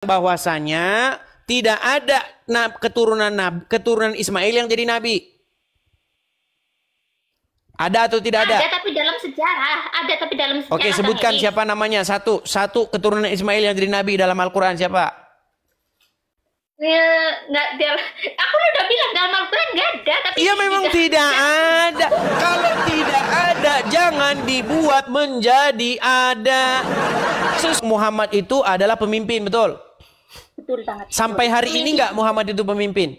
bahwasanya tidak ada keturunan Ismail yang jadi nabi. Ada atau tidak ada? Ada tapi dalam sejarah. Ada tapi dalam sejarah. Oke, sebutkan siapa namanya. Satu keturunan Ismail yang jadi nabi dalam Al-Quran siapa? Aku udah bilang dalam Al-Quran nggak ada. Tapi iya memang tidak ada. Kalau tidak ada, jangan dibuat menjadi ada. Muhammad itu adalah pemimpin, betul? Betul banget. Sampai hari ini nggak Muhammad itu pemimpin?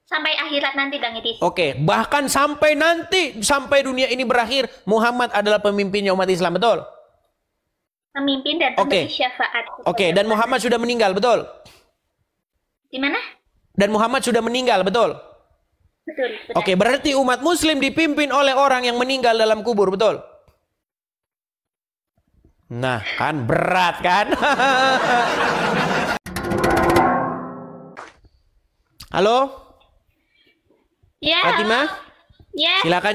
Sampai akhirat nanti, Bang Edis. Oke, bahkan sampai nanti, sampai dunia ini berakhir, Muhammad adalah pemimpinnya umat Islam, betul? Pemimpin dan pemberi syafaat. Oke, dan Muhammad sudah meninggal, betul? Di mana? Dan Muhammad sudah meninggal, betul? Betul. Oke, berarti umat Muslim dipimpin oleh orang yang meninggal dalam kubur, betul? Nah, kan berat kan? Halo? Ya. Fatimah? Ya. Silakan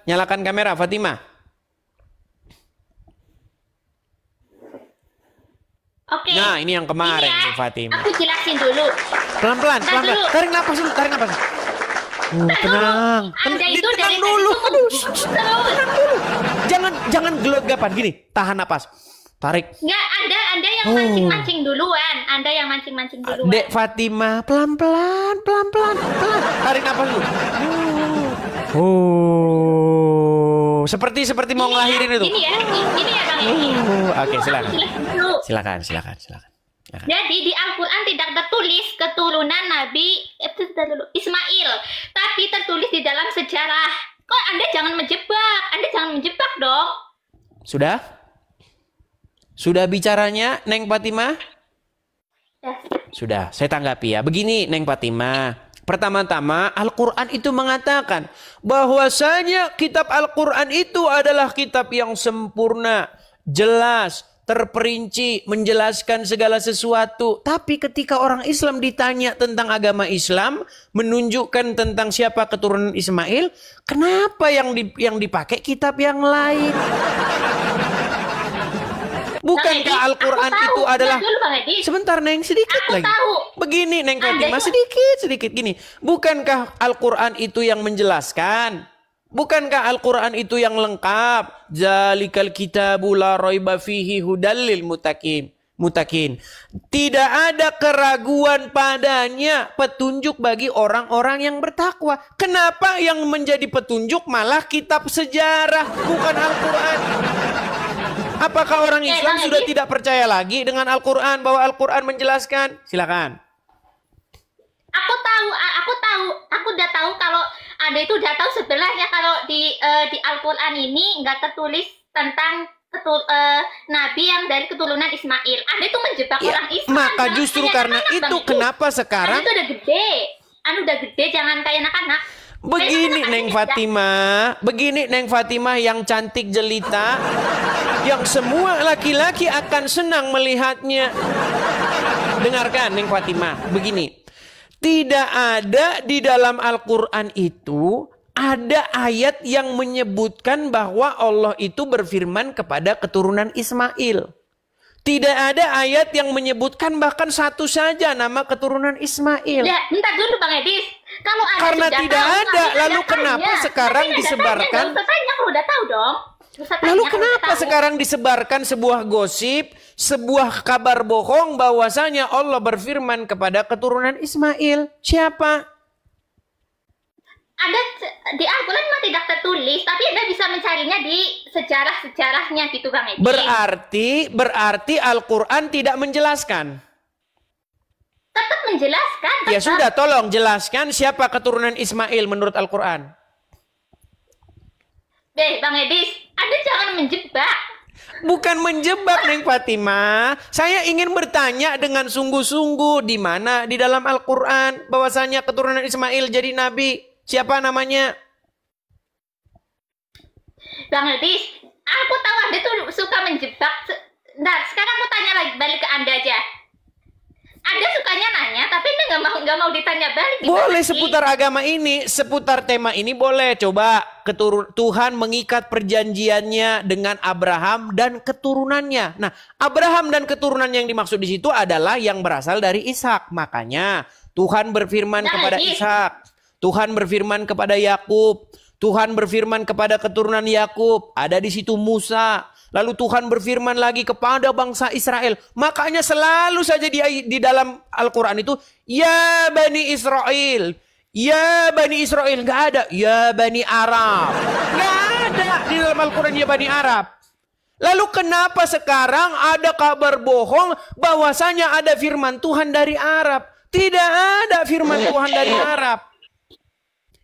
nyalakan kamera, Fatimah. Oke. Nah, ini yang kemarin ini ya, Fatimah. Aku jelasin dulu. Pelan-pelan. Tarik napas dulu. Tenang. Tenang dulu. Aduh, tenang dulu. Jangan gelagapan gini. Tahan napas. Tarik. Enggak, Anda yang mancing-mancing duluan. Anda yang mancing-mancing duluan. Dek Fatimah, pelan-pelan. Tarik napas dulu. Seperti mau ngelahirin itu. Ini ya Bang Edi. Oke, silakan. Jadi di Al-Quran tidak tertulis keturunan Nabi Ismail, tapi tertulis di dalam sejarah. Kok Anda jangan menjebak dong. Sudah bicaranya, Neng Fatimah? Ya. Sudah, saya tanggapi ya. Begini, Neng Fatimah. Pertama-tama, Al-Quran itu mengatakan bahwasanya kitab Al-Quran itu adalah kitab yang sempurna, jelas, terperinci, menjelaskan segala sesuatu. Tapi ketika orang Islam ditanya tentang agama Islam, menunjukkan tentang siapa keturunan Ismail, kenapa yang dipakai kitab yang lain? Bukankah Al-Quran itu adalah... Sebentar, Neng, sedikit lagi. Begini, Neng Fatimah, sedikit gini. Bukankah Al-Quran itu yang menjelaskan? Bukankah Al-Quran itu yang lengkap? Zalikal kitabu la raiba fihi hudal lil muttaqin. Tidak ada keraguan padanya, petunjuk bagi orang-orang yang bertakwa. Kenapa yang menjadi petunjuk malah kitab sejarah, bukan Al-Quran? Apakah orang Islam sudah tidak percaya lagi dengan Al-Quran, bahwa Al-Quran menjelaskan? Silakan. Aku udah tahu kalau Anda itu udah tahu sebenarnya kalau di Al-Quran ini nggak tertulis tentang Nabi yang dari keturunan Ismail. Anda itu menjebak orang Islam. Maka justru karena itu kenapa sekarang? Anda udah gede, jangan kayak anak-anak. Begini Neng Fatimah yang cantik jelita, yang semua laki-laki akan senang melihatnya. Dengarkan Neng Fatimah, begini. Tidak ada di dalam Al-Quran itu ada ayat yang menyebutkan bahwa Allah itu berfirman kepada keturunan Ismail. Tidak ada ayat yang menyebutkan bahkan satu saja nama keturunan Ismail. Ya, bentar dulu Bang Edis. Kalau Anda karena tidak ada, lalu kenapa sekarang disebarkan? Udah tahu dong. Lalu kenapa sekarang disebarkan sebuah gosip, sebuah kabar bohong bahwasanya Allah berfirman kepada keturunan Ismail? Siapa? Ada di Al-Quran memang tidak tertulis, tapi Anda bisa mencarinya di sejarah-sejarahnya gitu Bang Edi. Berarti Al-Quran tidak menjelaskan. Tetap menjelaskan. Ya sudah, tolong jelaskan siapa keturunan Ismail menurut Al-Quran. Bang Edis, Anda jangan menjebak. Bukan menjebak, Neng Fatimah. Saya ingin bertanya dengan sungguh-sungguh di mana di dalam Al-Quran bahwasanya keturunan Ismail jadi nabi. Siapa namanya? Bang Edis, aku tahu Anda tuh suka menjebak. Nah, sekarang aku tanya lagi, balik ke Anda aja. Anda sukanya nanya, tapi Anda nggak mau ditanya balik. Boleh seputar agama ini, seputar tema ini boleh. Coba Tuhan mengikat perjanjiannya dengan Abraham dan keturunannya. Nah, Abraham dan keturunan yang dimaksud di situ adalah yang berasal dari Ishak. Makanya Tuhan berfirman kepada Ishak, Tuhan berfirman kepada Yakub, Tuhan berfirman kepada keturunan Yakub. Ada di situ Musa. Lalu Tuhan berfirman lagi kepada bangsa Israel. Makanya selalu saja di dalam Al-Quran itu, ya Bani Israel. Ya Bani Israel. Nggak ada. Ya Bani Arab. Nggak ada di dalam Al-Quran ya Bani Arab. Lalu kenapa sekarang ada kabar bohong bahwasanya ada firman Tuhan dari Arab? Tidak ada firman Tuhan dari Arab.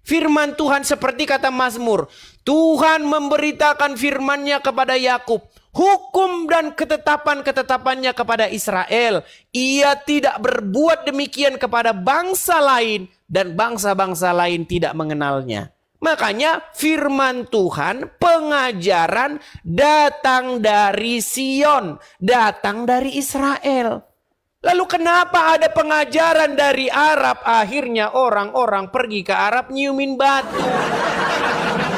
Firman Tuhan seperti kata Mazmur. Tuhan memberitakan firman-Nya kepada Yakub. Hukum dan ketetapan-ketetapannya kepada Israel. Ia tidak berbuat demikian kepada bangsa lain. Dan bangsa-bangsa lain tidak mengenalnya. Makanya firman Tuhan, pengajaran datang dari Sion. Datang dari Israel. Lalu kenapa ada pengajaran dari Arab? Akhirnya orang-orang pergi ke Arab nyiumin batu.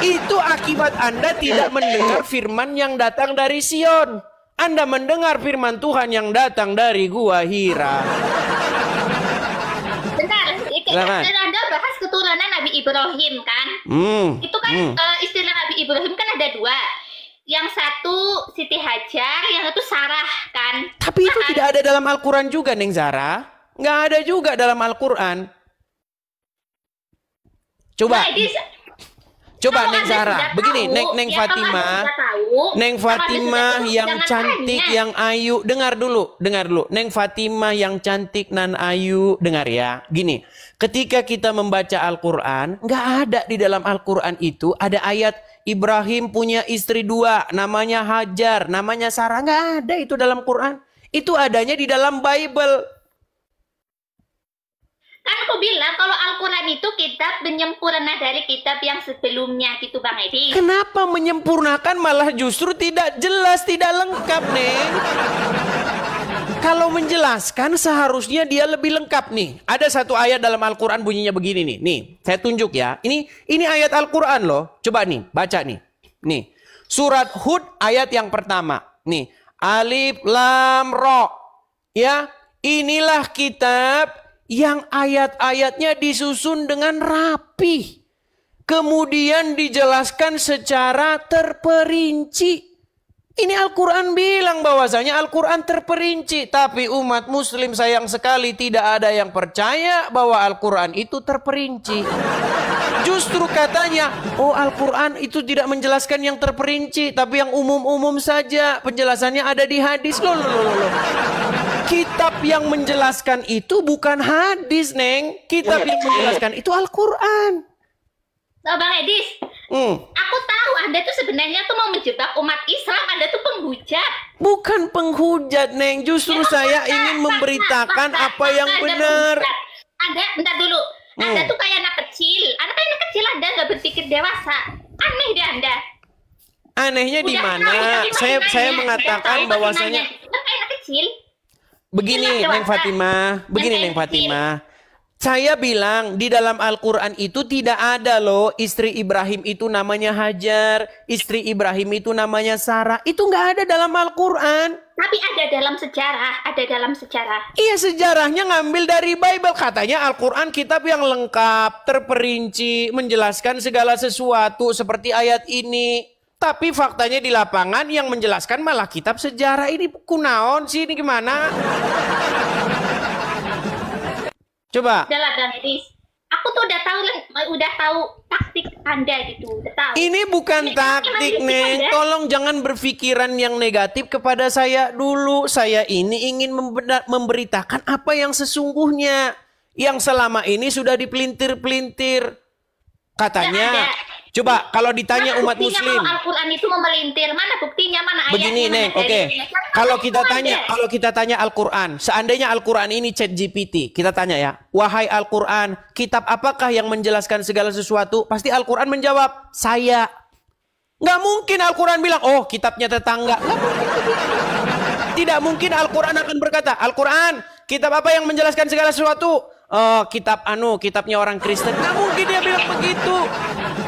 Itu akibat Anda tidak mendengar firman yang datang dari Sion. Anda mendengar firman Tuhan yang datang dari Gua Hira. Bentar, Anda bahas keturunan Nabi Ibrahim kan? Itu kan istilah Nabi Ibrahim kan ada dua. Yang satu Siti Hajar, yang satu Sarah kan. Tapi itu tidak ada dalam Al-Quran juga, Neng Zara. Nggak ada juga dalam Al-Quran. Coba. Coba Neng Zara. Begini, Neng Fatimah. Neng Fatimah yang cantik, yang ayu. Dengar dulu. Neng Fatimah yang cantik nan ayu. Dengar ya. Gini. Ketika kita membaca Al-Quran, nggak ada di dalam Al-Quran itu ada ayat Ibrahim punya istri dua, namanya Hajar, namanya Sarah. Nggak ada itu dalam Quran. Itu adanya di dalam Bible. Kan aku bilang kalau Al-Quran itu kitab penyempurna dari kitab yang sebelumnya gitu Bang Edi. Kenapa menyempurnakan malah justru tidak jelas, tidak lengkap, Neng? Kalau menjelaskan seharusnya dia lebih lengkap nih. Ada satu ayat dalam Al-Quran bunyinya begini nih. Nih, saya tunjuk ya. Ini ayat Al-Quran loh. Coba nih, baca nih. Nih, surat Hud ayat yang pertama. Nih, Alif Lam Ra. Ya, inilah kitab yang ayat-ayatnya disusun dengan rapi. Kemudian dijelaskan secara terperinci. Ini Al-Quran bilang bahwasanya Al-Quran terperinci. Tapi umat muslim sayang sekali tidak ada yang percaya bahwa Al-Quran itu terperinci. Justru katanya, oh Al-Quran itu tidak menjelaskan yang terperinci. Tapi yang umum-umum saja. Penjelasannya ada di hadis. Loh. Kitab yang menjelaskan itu bukan hadis, Neng. Kitab yang menjelaskan itu Al-Quran. Bang Edis, aku tahu Anda tuh sebenarnya tuh mau menjebak umat Islam. Anda tuh penghujat. Bukan penghujat, Neng. Justru saya ingin memberitakan apa yang benar. Anda, bentar dulu. Anda tuh kayak anak kecil. Anak kecil Anda nggak berpikir dewasa. Aneh deh Anda. Anehnya di mana? Saya mengatakan bahwasanya kayak anak kecil. Begini, Neng Fatimah. Begini, Neng Fatimah. Saya bilang di dalam Al-Quran itu tidak ada loh istri Ibrahim itu namanya Hajar, istri Ibrahim itu namanya Sarah. Itu nggak ada dalam Al-Quran. Tapi ada dalam sejarah, Iya, sejarahnya ngambil dari Bible. Katanya Al-Quran kitab yang lengkap, terperinci, menjelaskan segala sesuatu seperti ayat ini. Tapi faktanya di lapangan yang menjelaskan malah kitab sejarah. Ini kunaon sih, ini gimana? Coba. Udah lah Bang Edis. Aku tuh udah tahu taktik Anda gitu, udah tahu. Ini bukan taktik, Neng. Tolong jangan berpikiran yang negatif kepada saya dulu. Saya ini ingin memberitakan apa yang sesungguhnya. Yang selama ini sudah dipelintir-pelintir. Katanya, coba kalau ditanya umat muslim. Kalau Al-Quran itu memelintir, mana buktinya, mana ayatnya? Begini, Neng, oke. Kalau kita tanya Al-Quran, seandainya Al-Quran ini ChatGPT, kita tanya ya, wahai Al-Quran, kitab apakah yang menjelaskan segala sesuatu? Pasti Al-Quran menjawab, saya. Nggak mungkin Al-Quran bilang, kitabnya tetangga. Nggak mungkin. Tidak mungkin Al-Quran akan berkata, Al-Quran, Kitab apa yang menjelaskan segala sesuatu? Oh, kitabnya orang Kristen. Nggak mungkin dia bilang begitu.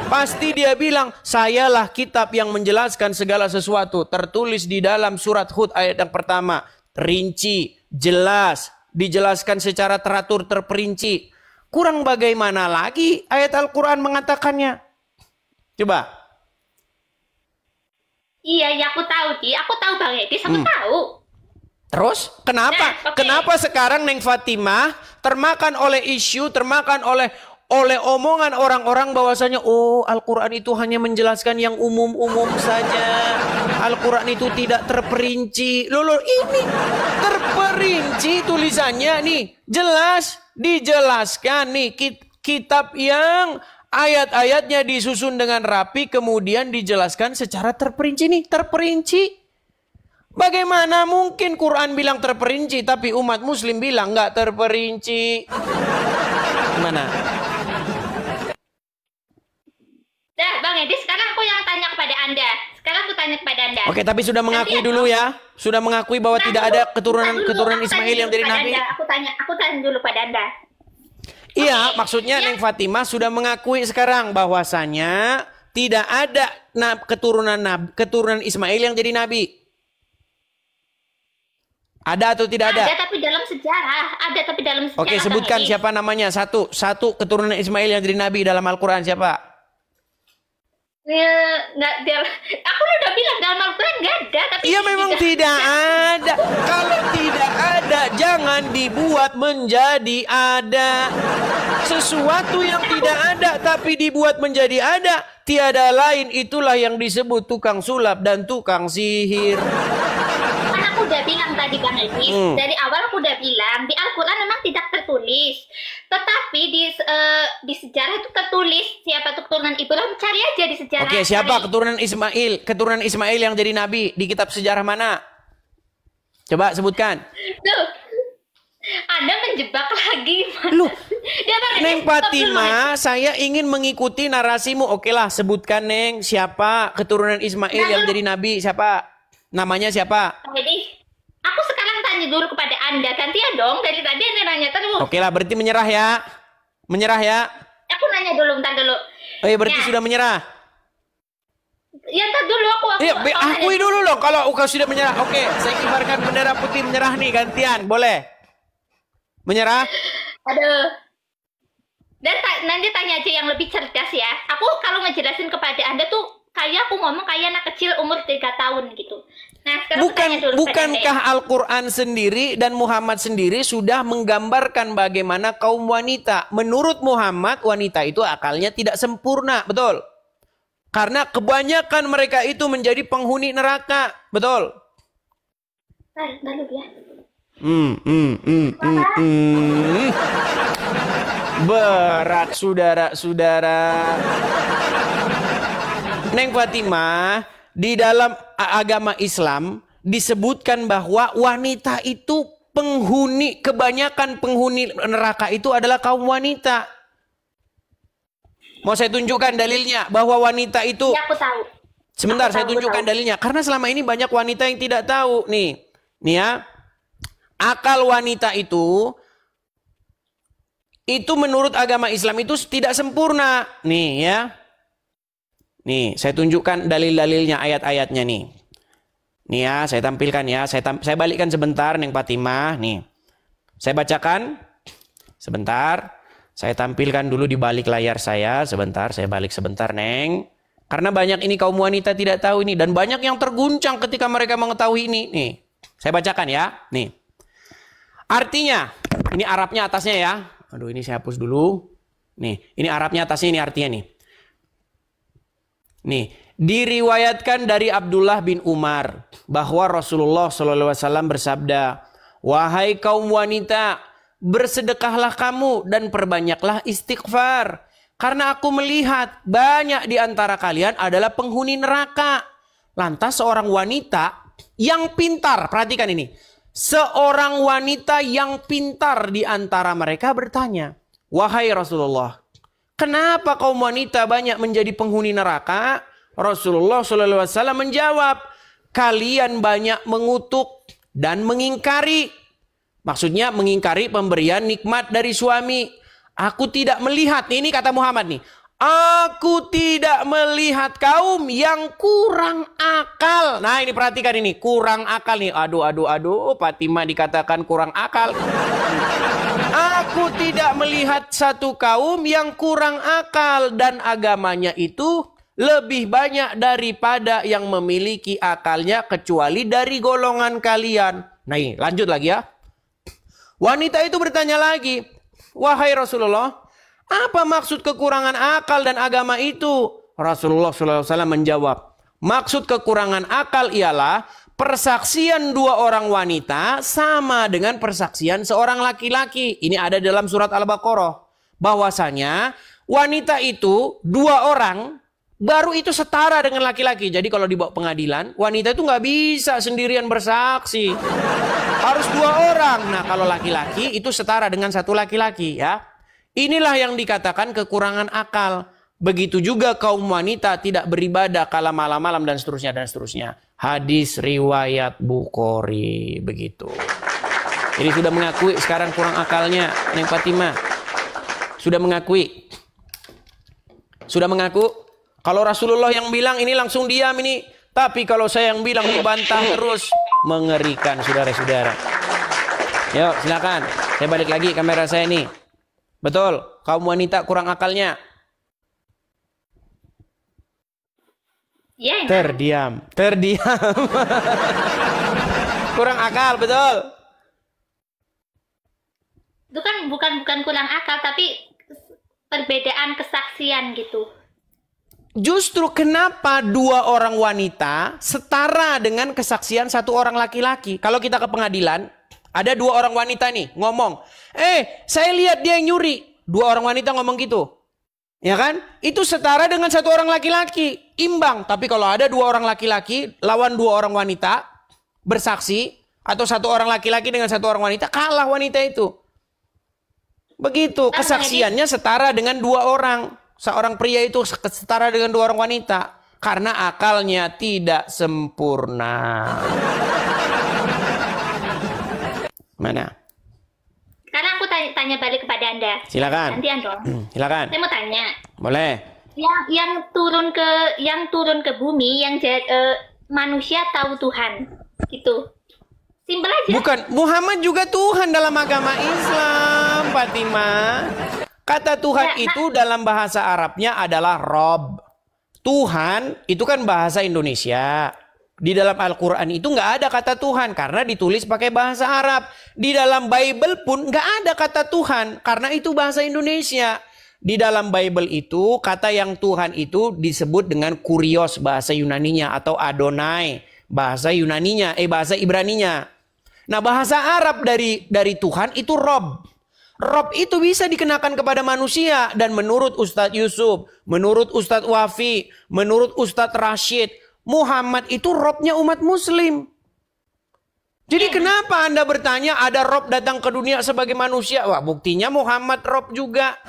Pasti dia bilang, sayalah kitab yang menjelaskan segala sesuatu. Tertulis di dalam surat Hud ayat yang pertama. Rinci, jelas, dijelaskan secara teratur, terperinci. Kurang bagaimana lagi ayat Al-Quran mengatakannya? Coba. Iya, ya aku tahu, Di. Aku tahu Bang Edis, aku tahu. Terus, kenapa? Nah, okay. Kenapa sekarang Neng Fatimah termakan oleh isu, termakan oleh omongan orang-orang bahwasanya oh Al-Quran itu hanya menjelaskan yang umum-umum saja. Al-Quran itu tidak terperinci. Loh, ini terperinci tulisannya nih. Jelas, dijelaskan nih. Kitab yang ayat-ayatnya disusun dengan rapi kemudian dijelaskan secara terperinci nih. Terperinci. Bagaimana mungkin Quran bilang terperinci tapi umat muslim bilang nggak terperinci? Gimana? Nah, Bang Edi, sekarang aku yang tanya kepada Anda. Sekarang aku tanya kepada Anda. Oke, tapi sudah mengakui dulu ya. Sudah mengakui bahwa tidak ada keturunan Ismail yang dari Nabi. Aku tanya dulu pada Anda. Iya, maksudnya Neng Fatimah sudah mengakui sekarang bahwasanya tidak ada keturunan Ismail yang jadi nabi. Ada atau tidak ada? Ada tapi dalam sejarah. Ada tapi dalam sejarah. Oke, sebutkan siapa namanya. Satu keturunan Ismail yang jadi nabi dalam Al-Quran siapa? Aku udah bilang dalam Al-Quran nggak ada. Tapi iya memang tidak ada. Kalau tidak ada, jangan dibuat menjadi ada. Sesuatu yang tidak ada tapi dibuat menjadi ada, tiada lain itulah yang disebut tukang sulap dan tukang sihir. Aku udah bilang tadi Bang Edis, dari awal aku udah bilang di Al-Quran memang tidak tertulis, tetapi di sejarah itu tertulis siapa keturunan Ibrahim. Cari aja di sejarah. Oke, siapa keturunan Ismail yang jadi nabi di kitab sejarah mana? Coba sebutkan. Tuh, Anda menjebak lagi. Loh, Neng Fatimah, saya ingin mengikuti narasimu. Oke lah, sebutkan Neng siapa keturunan Ismail yang jadi nabi, siapa? Namanya siapa? Jadi, aku sekarang tanya dulu kepada Anda. Gantian dong, dari tadi Anda nanya terus. Oke lah, berarti menyerah ya. Menyerah ya. Aku nanya dulu, bentar dulu. Oh iya, berarti sudah menyerah. Ya, ntar dulu aku akui dulu loh kalau kau sudah menyerah. Oke, saya kibarkan bendera putih menyerah nih, gantian. Boleh? Menyerah? Aduh. Dan nanti tanya aja yang lebih cerdas ya. Aku kalau ngejelasin kepada Anda tuh kayak aku ngomong kayak anak kecil umur 3 tahun gitu. Nah, bukankah Al-Quran sendiri dan Muhammad sendiri sudah menggambarkan bagaimana kaum wanita? Menurut Muhammad, wanita itu akalnya tidak sempurna, betul? Karena kebanyakan mereka itu menjadi penghuni neraka, betul? Lalu ya. Berat saudara-saudara. Neng Fatimah, di dalam agama Islam disebutkan bahwa wanita itu kebanyakan penghuni neraka itu adalah kaum wanita. Mau saya tunjukkan dalilnya bahwa wanita itu. Ya, aku tahu. Sebentar, saya tunjukkan dalilnya. Karena selama ini banyak wanita yang tidak tahu. Nih ya. Akal wanita itu menurut agama Islam itu tidak sempurna. Nih ya. Nih, saya tunjukkan dalil-dalilnya, ayat-ayatnya nih. Nih ya, saya tampilkan ya. Saya balikkan sebentar, Neng Fatimah. Nih, saya bacakan. Sebentar. Saya tampilkan dulu di balik layar saya. Sebentar, saya balik sebentar, Neng. Karena banyak ini kaum wanita tidak tahu ini. Dan banyak yang terguncang ketika mereka mengetahui ini. Nih, saya bacakan ya. Nih. Artinya, ini Arabnya atasnya ya. Aduh, ini saya hapus dulu. Nih, ini Arabnya atasnya, ini artinya nih. Nih, diriwayatkan dari Abdullah bin Umar bahwa Rasulullah SAW bersabda, "Wahai kaum wanita, bersedekahlah kamu dan perbanyaklah istighfar, karena aku melihat banyak di antara kalian adalah penghuni neraka." Lantas seorang wanita yang pintar, perhatikan ini, seorang wanita yang pintar di antara mereka bertanya, "Wahai Rasulullah, kenapa kaum wanita banyak menjadi penghuni neraka?" Rasulullah SAW menjawab, "Kalian banyak mengutuk dan mengingkari, Maksudnya mengingkari pemberian nikmat dari suami. Aku tidak melihat, ini kata Muhammad nih. Aku tidak melihat kaum yang kurang akal. Nah ini perhatikan ini, kurang akal nih. Aduh, Fatimah dikatakan kurang akal. Aku tidak melihat satu kaum yang kurang akal dan agamanya itu lebih banyak daripada yang memiliki akalnya kecuali dari golongan kalian. Nah ini lanjut lagi ya. Wanita itu bertanya lagi, wahai Rasulullah, apa maksud kekurangan akal dan agama itu? Rasulullah SAW menjawab, maksud kekurangan akal ialah persaksian dua orang wanita sama dengan persaksian seorang laki-laki. Ini ada dalam surat Al-Baqarah. Bahwasanya wanita itu dua orang baru itu setara dengan laki-laki. Jadi kalau dibawa pengadilan, wanita itu nggak bisa sendirian bersaksi. Harus dua orang. Nah kalau laki-laki itu setara dengan satu laki-laki ya. Inilah yang dikatakan kekurangan akal. Begitu juga kaum wanita tidak beribadah kala malam-malam dan seterusnya dan seterusnya. Hadis riwayat Bukhari. Begitu. Ini sudah mengakui sekarang kurang akalnya Neng Fatimah. Sudah mengakui. Sudah mengaku. Kalau Rasulullah yang bilang ini langsung diam ini. Tapi kalau saya yang bilang dibantah terus. Mengerikan saudara-saudara. Yuk silakan. Saya balik lagi kamera saya ini. Betul. Kaum wanita kurang akalnya. Ya, terdiam. Kurang akal, betul. Itu kan bukan kurang akal, tapi perbedaan kesaksian gitu. Justru kenapa dua orang wanita setara dengan kesaksian satu orang laki-laki? Kalau kita ke pengadilan, ada dua orang wanita nih ngomong, saya lihat dia yang nyuri. Dua orang wanita ngomong gitu. Ya kan? Itu setara dengan satu orang laki-laki. Imbang. Tapi kalau ada dua orang laki-laki lawan dua orang wanita bersaksi, atau satu orang laki-laki dengan satu orang wanita, kalah wanita itu. Begitu. Kesaksiannya setara dengan dua orang. Seorang pria itu setara dengan dua orang wanita. Karena akalnya tidak sempurna. Mana? Sekarang aku tanya balik kepada Anda. Silakan. Gantian dong. Silakan. Saya mau tanya. Boleh. Yang turun ke bumi, yang manusia tahu Tuhan, gitu. Simpel aja. Bukan, Muhammad juga Tuhan dalam agama Islam, Fatimah. Kata Tuhan itu dalam bahasa Arabnya adalah Rob. Tuhan itu kan bahasa Indonesia. Di dalam Al-Quran itu nggak ada kata Tuhan karena ditulis pakai bahasa Arab. Di dalam Bible pun nggak ada kata Tuhan karena itu bahasa Indonesia. Di dalam Bible itu kata yang Tuhan itu disebut dengan Kurios bahasa Yunaninya atau Adonai bahasa Yunaninya, bahasa Ibraninya. Nah bahasa Arab dari Tuhan itu Rob. Rob itu bisa dikenakan kepada manusia dan menurut Ustadz Yusuf, menurut Ustadz Wafi, menurut Ustadz Rashid, Muhammad itu Robnya umat Muslim. Jadi kenapa Anda bertanya ada Rob datang ke dunia sebagai manusia? Wah buktinya Muhammad Rob juga.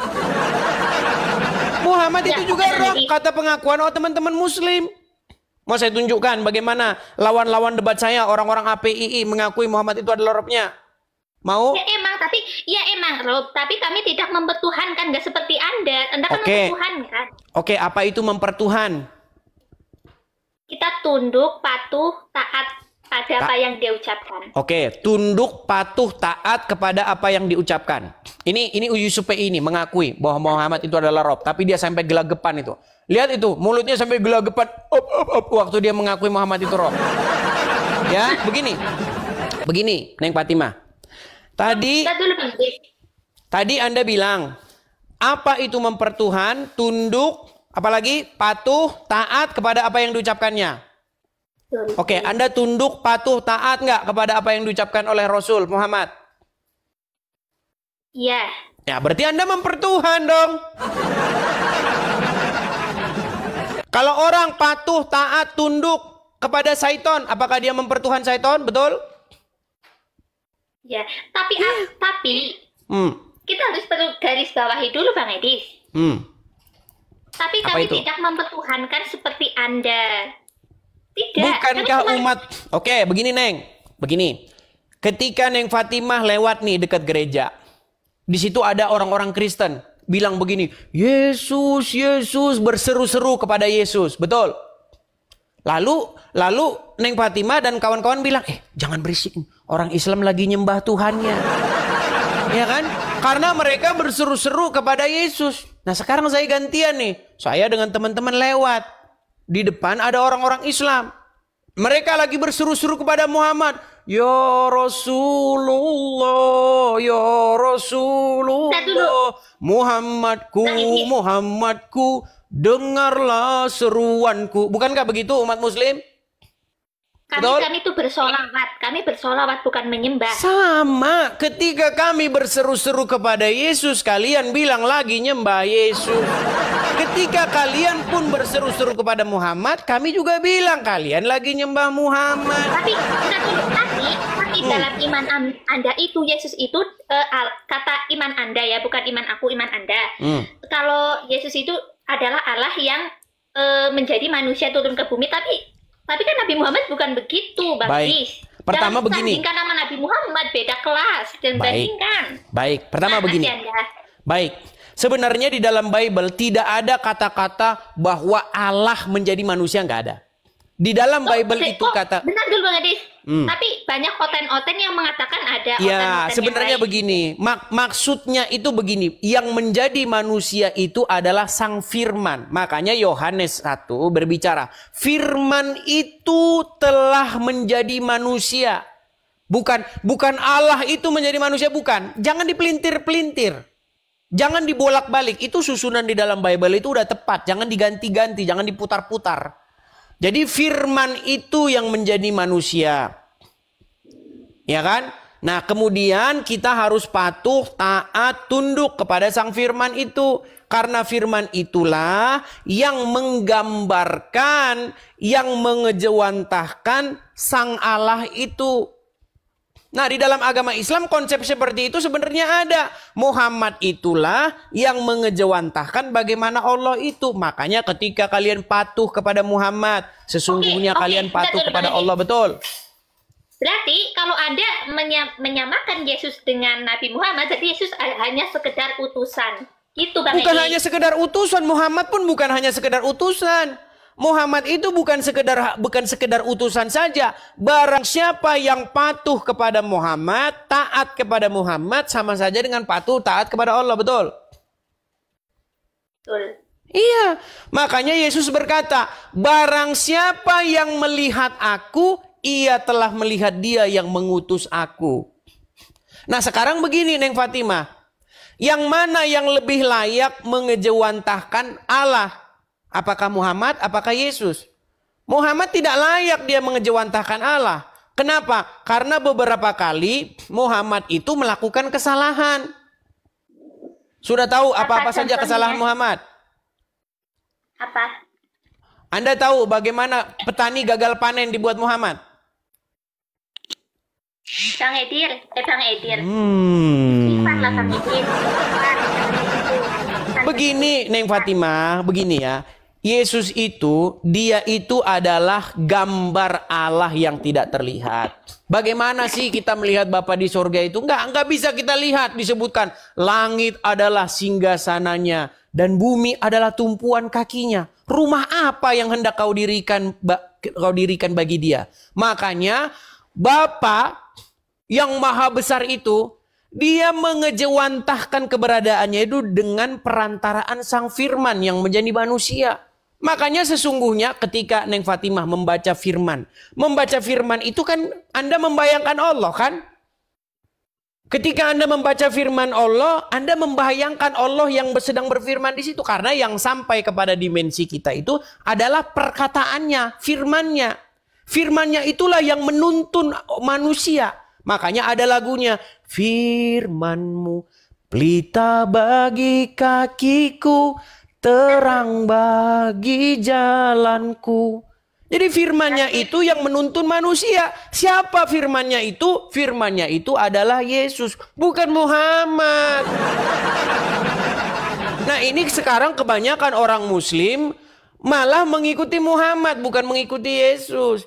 Muhammad itu juga Rob, kata pengakuan teman-teman Muslim. Mau saya tunjukkan bagaimana lawan-lawan debat saya orang-orang HPII mengakui Muhammad itu adalah Robnya. Mau? Ya emang Rob, tapi kami tidak mempertuhankan, nggak seperti Anda. Anda kan mempertuhankan. Oke, apa itu mempertuhan? Kita tunduk, patuh, taat pada apa yang dia ucapkan. Oke, tunduk, patuh, taat kepada apa yang diucapkan. Ini Yusuf ini mengakui bahwa Muhammad itu adalah Rob, tapi dia sampai gelagapan itu. Lihat itu, mulutnya sampai gelagapan waktu dia mengakui Muhammad itu Rob. Ya, begini, Neng Fatimah. Tadi Anda bilang, apa itu mempertuhan, tunduk, apalagi patuh, taat kepada apa yang diucapkannya. Oke, Anda tunduk, patuh, taat nggak kepada apa yang diucapkan oleh Rasul Muhammad? Iya. Ya, berarti Anda mempertuhan dong. Kalau orang patuh, taat, tunduk kepada syaiton, apakah dia mempertuhan syaiton? Betul? Ya, tapi kita harus perlu garis bawahi dulu Bang Edis. Tapi kami tidak mempertuhankan seperti Anda. Tidak. Bukankah umat... Oke, begini Neng. Begini. Ketika Neng Fatimah lewat nih dekat gereja, di situ ada orang-orang Kristen bilang begini, Yesus, Yesus, berseru-seru kepada Yesus, betul? Lalu Neng Fatimah dan kawan-kawan bilang, jangan berisik, orang Islam lagi nyembah Tuhannya. Ya kan? Karena mereka berseru-seru kepada Yesus. Nah sekarang saya gantian nih. Saya dengan teman-teman lewat. Di depan ada orang-orang Islam. Mereka lagi berseru-seru kepada Muhammad. Ya Rasulullah, ya Rasulullah. Muhammadku, Muhammadku, dengarlah seruanku. Bukankah begitu umat muslim? Kami itu bersolawat bukan menyembah. Sama, ketika kami berseru-seru kepada Yesus, kalian bilang lagi nyembah Yesus. Ketika kalian pun berseru-seru kepada Muhammad, kami juga bilang kalian lagi nyembah Muhammad. Tapi dalam iman Anda itu, Yesus itu kata iman Anda ya, bukan iman aku, iman Anda. Kalau Yesus itu adalah Allah yang menjadi manusia turun ke bumi, tapi kan Nabi Muhammad bukan begitu, Bang Sis. Pertama begini. Bandingkan nama Nabi Muhammad, beda kelas. Dan bandingkan. Baik, pertama begini. Baik, sebenarnya di dalam Bible tidak ada kata-kata bahwa Allah menjadi manusia, nggak ada. Di dalam Bible itu kata. Benar dulu Bang Adis. Tapi banyak oten-oten yang mengatakan ada. Ya, sebenarnya begini. Maksudnya itu begini. Yang menjadi manusia itu adalah Sang Firman. Makanya Yohanes 1 berbicara. Firman itu telah menjadi manusia. Bukan Allah itu menjadi manusia, bukan. Jangan dipelintir-pelintir. Jangan dibolak-balik. Itu susunan di dalam Bible itu udah tepat. Jangan diganti-ganti, jangan diputar-putar. Jadi firman itu yang menjadi manusia. Ya kan? Nah, kemudian kita harus patuh, taat, tunduk kepada sang firman itu. Karena firman itulah yang menggambarkan, yang mengejawantahkan sang Allah itu. Nah, di dalam agama Islam konsep seperti itu sebenarnya ada. Muhammad itulah yang mengejawantahkan bagaimana Allah itu. Makanya ketika kalian patuh kepada Muhammad, sesungguhnya kalian patuh kepada Allah, betul? Berarti kalau Anda menyamakan Yesus dengan Nabi Muhammad, jadi Yesus hanya sekedar utusan. Gitu, Bang. Bukan hanya sekedar utusan, Muhammad pun bukan hanya sekedar utusan. Muhammad itu bukan sekedar utusan saja. Barang siapa yang patuh kepada Muhammad, taat kepada Muhammad, sama saja dengan patuh taat kepada Allah, betul? Betul. Iya, makanya Yesus berkata, barang siapa yang melihat aku, ia telah melihat dia yang mengutus aku. Nah sekarang begini Neng Fatimah, yang mana yang lebih layak mengejawantahkan Allah? Apakah Muhammad, apakah Yesus? Muhammad tidak layak dia mengejawantahkan Allah. Kenapa? Karena beberapa kali Muhammad itu melakukan kesalahan. Sudah tahu apa-apa saja kesalahan Muhammad? Apa? Anda tahu bagaimana petani gagal panen dibuat Muhammad? Bang Edir. Begini Neng Fatimah, begini ya. Yesus itu, dia itu adalah gambar Allah yang tidak terlihat. Bagaimana sih kita melihat Bapa di sorga itu? Enggak bisa kita lihat. Disebutkan langit adalah singgasananya dan bumi adalah tumpuan kakinya. Rumah apa yang hendak kau dirikan bagi dia? Makanya Bapa yang maha besar itu, dia mengejawantahkan keberadaannya itu dengan perantaraan sang firman yang menjadi manusia. Makanya sesungguhnya ketika Neng Fatimah membaca firman itu kan Anda membayangkan Allah kan? Ketika Anda membaca firman Allah, Anda membayangkan Allah yang sedang berfirman di situ. Karena yang sampai kepada dimensi kita itu adalah perkataannya, firmannya. Firmannya itulah yang menuntun manusia. Makanya ada lagunya, firman-Mu pelita bagi kakiku, terang bagi jalanku. Jadi firman-Nya itu yang menuntun manusia. Siapa firman-Nya itu? Firman-Nya itu adalah Yesus, bukan Muhammad. Nah, ini sekarang kebanyakan orang Muslim malah mengikuti Muhammad, bukan mengikuti Yesus.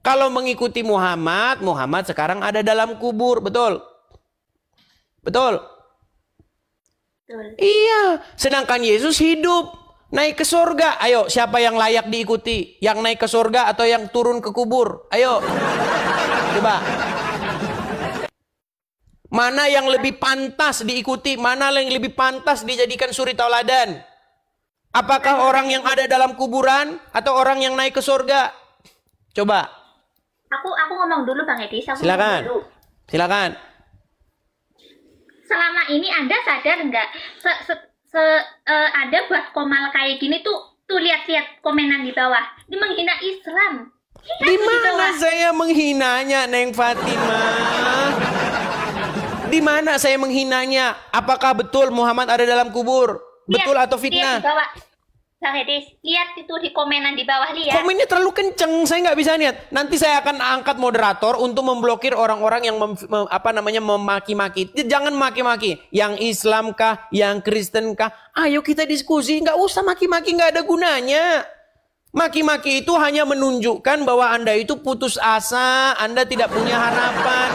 Kalau mengikuti Muhammad, Muhammad sekarang ada dalam kubur, betul? Betul? Betul. Iya, sedangkan Yesus hidup, naik ke surga. Ayo, siapa yang layak diikuti? Yang naik ke surga atau yang turun ke kubur? Ayo, coba. Mana yang lebih pantas diikuti? Mana yang lebih pantas dijadikan suri tauladan? Apakah orang yang ada dalam kuburan atau orang yang naik ke surga? Coba. Aku ngomong dulu Bang Edi. Silakan. Silakan. Selama ini Anda sadar nggak? Ada buat komal kayak gini tuh lihat-lihat komenan di bawah. Ini menghina Islam. Di mana saya menghinanya, Neng Fatimah? Di mana saya menghinanya? Apakah betul Muhammad ada dalam kubur? Betul atau fitnah? Lihat di bawah. Bang Edis, lihat itu di komenan di bawah, lihat. Komennya terlalu kenceng, saya nggak bisa lihat. Nanti saya akan angkat moderator untuk memblokir orang-orang yang memaki-maki. Jangan maki-maki. Yang Islam kah, yang Kristen kah? Ayo kita diskusi, nggak usah maki-maki, nggak ada gunanya. Maki-maki itu hanya menunjukkan bahwa Anda itu putus asa, Anda tidak punya harapan.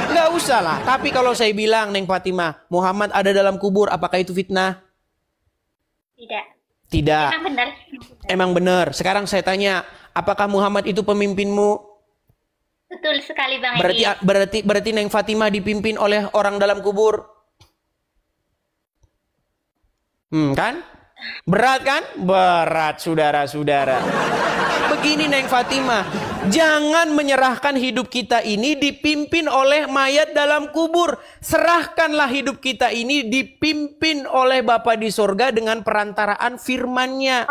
Nggak usah lah. Tapi kalau saya bilang, Neng Fatimah, Muhammad ada dalam kubur, apakah itu fitnah? Tidak. Tidak. Emang benar. Emang benar. Sekarang saya tanya, apakah Muhammad itu pemimpinmu? Betul sekali Bang Edi. Berarti Neng Fatimah dipimpin oleh orang dalam kubur. Kan? Berat kan? Berat, saudara-saudara. Begini Neng Fatimah, jangan menyerahkan hidup kita ini dipimpin oleh mayat dalam kubur. Serahkanlah hidup kita ini dipimpin oleh Bapa di sorga dengan perantaraan firman-Nya.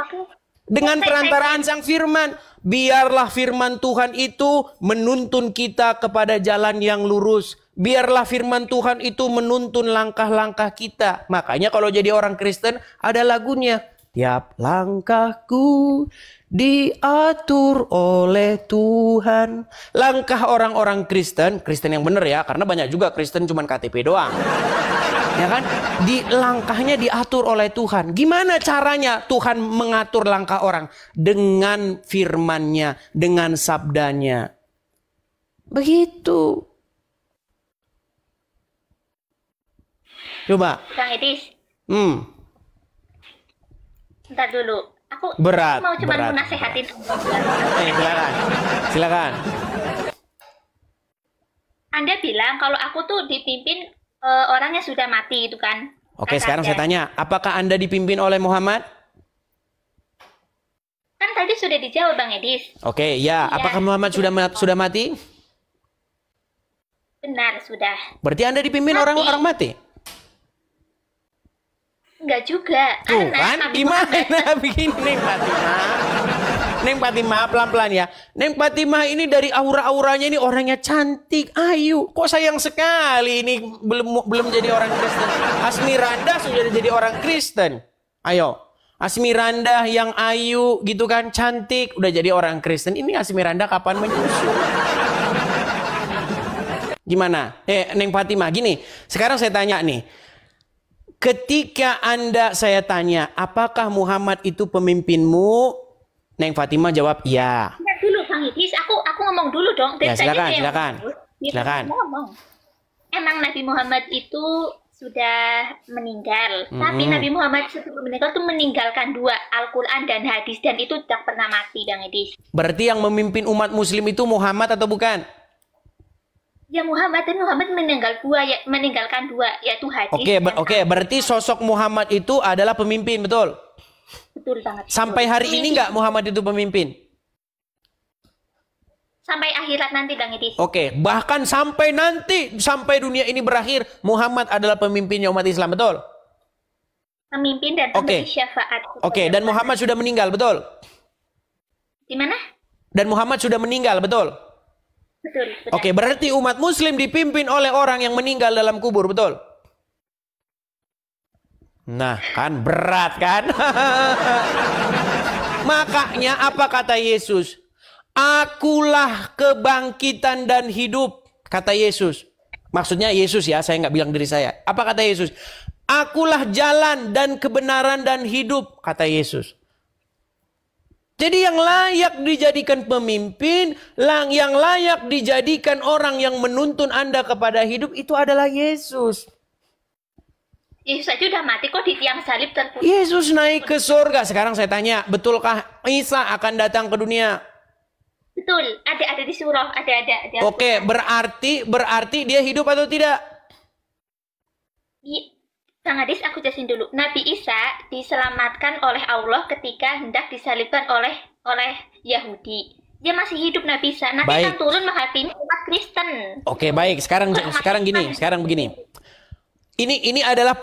Dengan perantaraan Sang Firman. Biarlah firman Tuhan itu menuntun kita kepada jalan yang lurus. Biarlah firman Tuhan itu menuntun langkah-langkah kita. Makanya kalau jadi orang Kristen ada lagunya. Tiap langkahku diatur oleh Tuhan. Langkah orang-orang Kristen yang benar ya. Karena banyak juga Kristen cuma KTP doang. Ya kan? Langkahnya diatur oleh Tuhan. Gimana caranya Tuhan mengatur langkah orang? Dengan firman-Nya, dengan sabdanya. Begitu. Coba. Bang Edis. Bentar dulu. Aku mau cuma nasehatin. Silakan. Anda bilang kalau aku tuh dipimpin orangnya sudah mati itu kan. Oke, sekarang saya tanya, apakah Anda dipimpin oleh Muhammad? Kan tadi sudah dijawab Bang Edis. Oke, ya. Apakah Muhammad sudah mati? Benar, sudah. Berarti Anda dipimpin orang-orang mati? Enggak juga. Tuh kan, gimana begini Neng Fatimah? Neng Fatimah, pelan-pelan ya. Neng Fatimah ini dari aura-auranya ini orangnya cantik, ayu. Kok sayang sekali ini belum jadi orang Kristen. Asmirandah sudah jadi orang Kristen. Ayo, Asmirandah yang ayu gitu kan, cantik, udah jadi orang Kristen. Ini Asmirandah kapan menyusul? Gimana? Neng Fatimah, gini. Sekarang saya tanya nih. Ketika saya tanya, apakah Muhammad itu pemimpinmu? Neng Fatimah jawab, iya. Nah, dulu Bang Idris, aku ngomong dulu dong. Ya, silakan. Ngomong. Emang Nabi Muhammad itu sudah meninggal. Tapi Nabi Muhammad sebelum meninggal itu meninggalkan 2, Al-Quran dan hadis. Dan itu tidak pernah mati, Bang Idris. Berarti yang memimpin umat muslim itu Muhammad atau bukan? Ya Muhammad, dan Muhammad meninggalkan 2, yaitu hadis. Oke, berarti sosok Muhammad itu adalah pemimpin, betul? Betul banget. Sampai hari ini nggak Muhammad itu pemimpin? Sampai akhirat nanti Bang Idris. Oke, bahkan sampai nanti, sampai dunia ini berakhir, Muhammad adalah pemimpinnya umat Islam, betul? Pemimpin dan pemberi syafaat. Oke, dan Muhammad sudah meninggal, betul? Di mana? Dan Muhammad sudah meninggal, betul? Betul. Oke, berarti umat muslim dipimpin oleh orang yang meninggal dalam kubur, betul? Nah, kan berat kan? Makanya apa kata Yesus? Akulah kebangkitan dan hidup, kata Yesus. Maksudnya Yesus ya, saya nggak bilang diri saya. Apa kata Yesus? Akulah jalan dan kebenaran dan hidup, kata Yesus. Jadi yang layak dijadikan pemimpin, yang layak dijadikan orang yang menuntun Anda kepada hidup itu adalah Yesus. Yesus aja udah mati kok di tiang salib terputus. Yesus naik ke surga. Sekarang saya tanya, betulkah Isa akan datang ke dunia? Betul, ada di surah, ada. Oke, berarti dia hidup atau tidak? Kang Adis, aku jelasin dulu. Nabi Isa diselamatkan oleh Allah ketika hendak disalibkan oleh Yahudi. Dia masih hidup Nabi Isa. Nanti akan turun menghakimi umat Kristen. Oke, baik. Sekarang begini. Ini adalah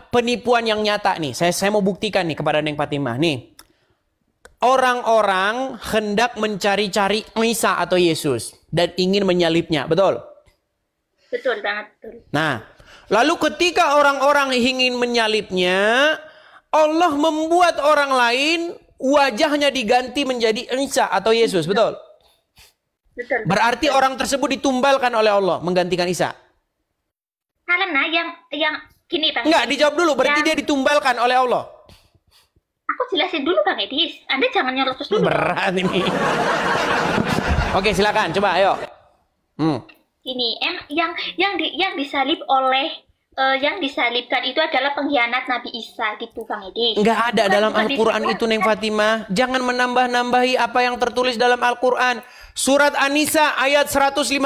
penipuan yang nyata nih. Saya mau buktikan nih kepada Neng Fatimah nih. Orang-orang hendak mencari-cari Isa atau Yesus dan ingin menyalibnya, betul? Betul banget, betul. Nah, lalu ketika orang-orang ingin menyalibnya, Allah membuat orang lain wajahnya diganti menjadi Isa atau Yesus, betul? Betul. Berarti orang tersebut ditumbalkan oleh Allah menggantikan Isa. Karena yang gini, Bang. Enggak, dijawab dulu. Berarti dia ditumbalkan oleh Allah. Aku jelasin dulu, Bang Edis. Anda jangan nyerocos dulu. Berat ini. Oke, silakan. Coba, ayo. Ini yang disalib oleh yang disalibkan itu adalah pengkhianat Nabi Isa gitu, Bang Edis. Enggak ada dalam Al-Quran itu, Neng Fatimah. Jangan menambah-nambahi apa yang tertulis dalam Al-Quran. Surat An-Nisa ayat 157.